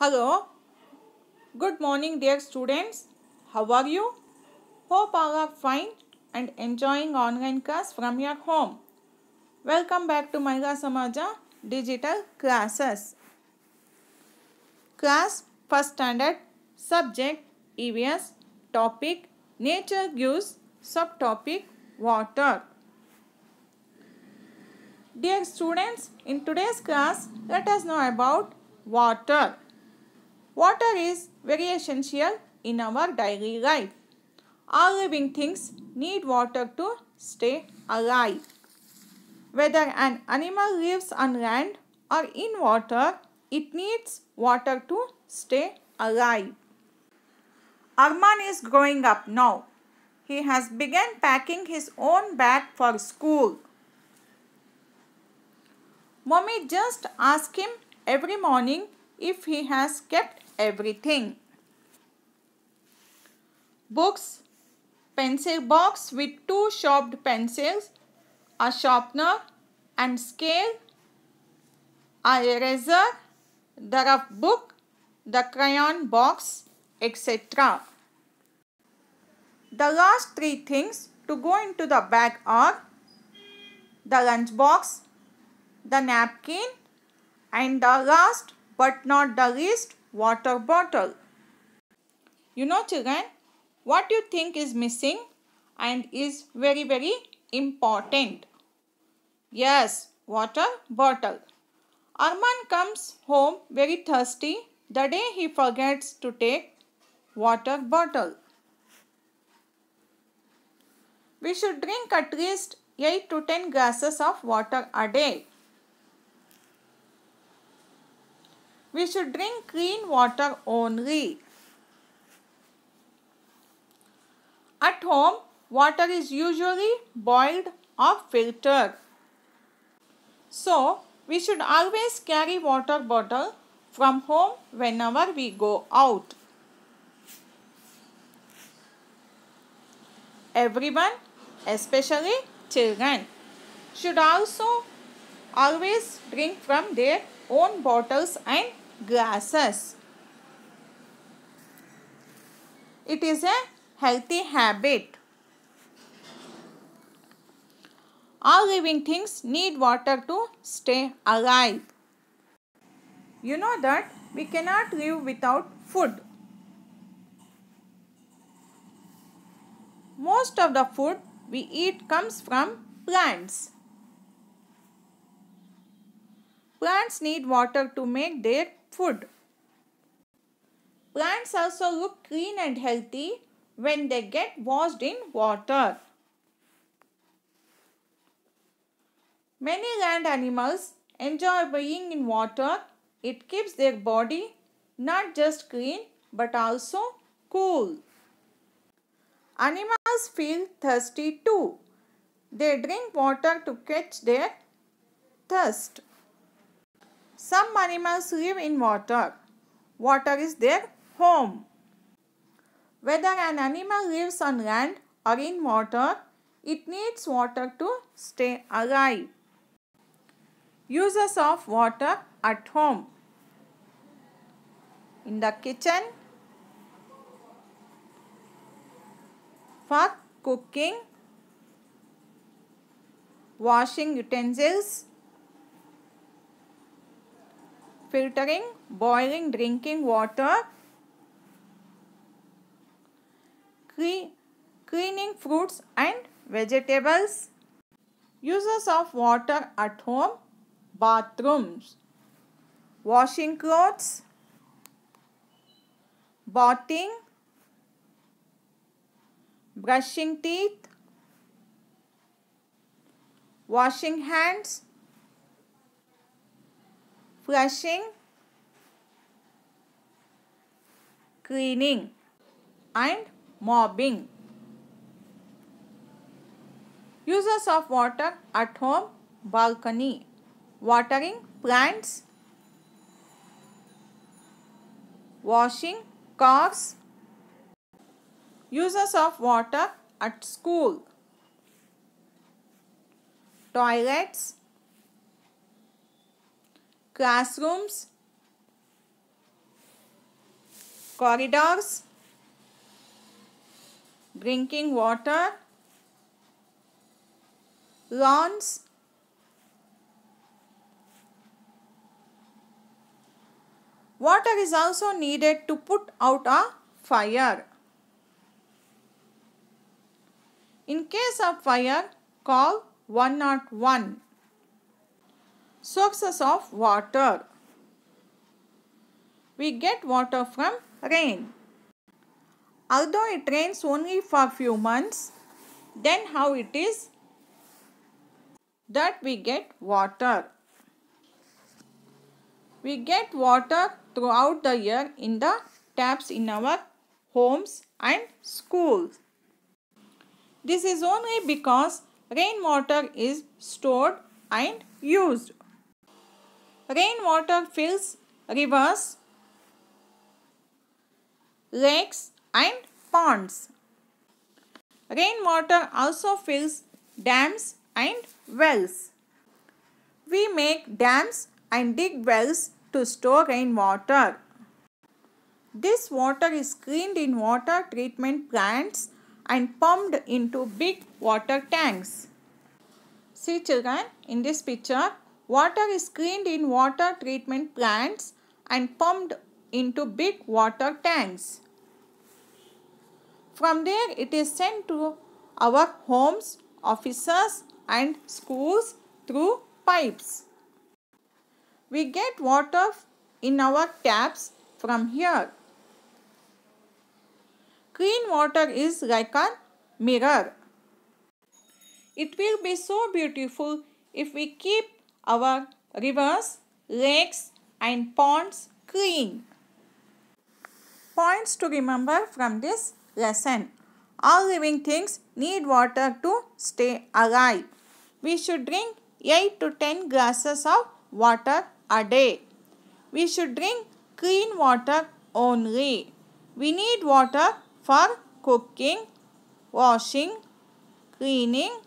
Hello, good morning dear students. How are you? Hope all are fine and enjoying online class from your home. Welcome back to Mahila Samaja digital classes. Class first standard subject EVS topic nature gives subtopic water. Dear students, in today's class let us know about water. Water is very essential in our daily life. All living things need water to stay alive. Whether an animal lives on land or in water, it needs water to stay alive. Arman is growing up now. He has begun packing his own bag for school. Mommy just asks him every morning if he has kept everything. Books, pencil box with 2 sharpened pencils, a sharpener and scale, a eraser, the rough book, the crayon box, etc. The last 3 things to go into the bag are the lunch box, the napkin, and the last but not the least, water bottle. You know children, what you think is missing and is very important? Yes, water bottle. Arman comes home very thirsty the day he forgets to take water bottle. We should drink at least 8 to 10 glasses of water a day. We should drink clean water only. At home, water is usually boiled or filtered. So, we should always carry water bottle from home whenever we go out. Everyone, especially children, should also always drink from their own bottles and glasses. It is a healthy habit. All living things need water to stay alive. You know that we cannot live without food. Most of the food we eat comes from plants. Plants need water to make their food. Plants also look clean and healthy when they get washed in water. Many land animals enjoy being in water. It keeps their body not just clean but also cool. Animals feel thirsty too. They drink water to quench their thirst. Some animals live in water. Water is their home. Whether an animal lives on land or in water, it needs water to stay alive. Uses of water at home. In the kitchen, for cooking, washing utensils, filtering, boiling, drinking water, cleaning fruits and vegetables. Uses of water at home, bathrooms, washing clothes, bathing, brushing teeth, washing hands, flushing, cleaning and mopping. Uses of water at home, balcony, watering plants, washing cars. Uses of water at school, toilets, classrooms, corridors, drinking water, lawns, water is also needed to put out a fire. In case of fire, call 101. Sources of water. We get water from rain. Although it rains only for few months, then how it is that we get water? We get water throughout the year in the taps in our homes and schools. This is only because rainwater is stored and used. Rainwater fills rivers, lakes and ponds. Rainwater also fills dams and wells. We make dams and dig wells to store rainwater. This water is cleaned in water treatment plants and pumped into big water tanks. See children, in this picture, water is cleaned in water treatment plants and pumped into big water tanks. From there it is sent to our homes, offices and schools through pipes. We get water in our taps from here. Clean water is like a mirror. It will be so beautiful if we keep our rivers, lakes and ponds clean. Points to remember from this lesson. All living things need water to stay alive. We should drink 8 to 10 glasses of water a day. We should drink clean water only. We need water for cooking, washing, cleaning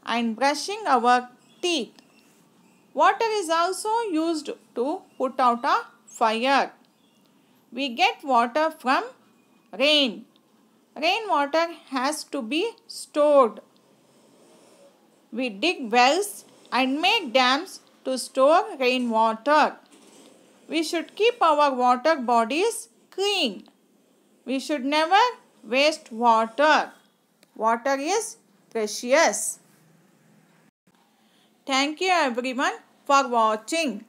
and brushing our teeth. Water is also used to put out a fire. We get water from rain. Rainwater has to be stored. We dig wells and make dams to store rainwater. We should keep our water bodies clean. We should never waste water. Water is precious. Thank you everyone for watching.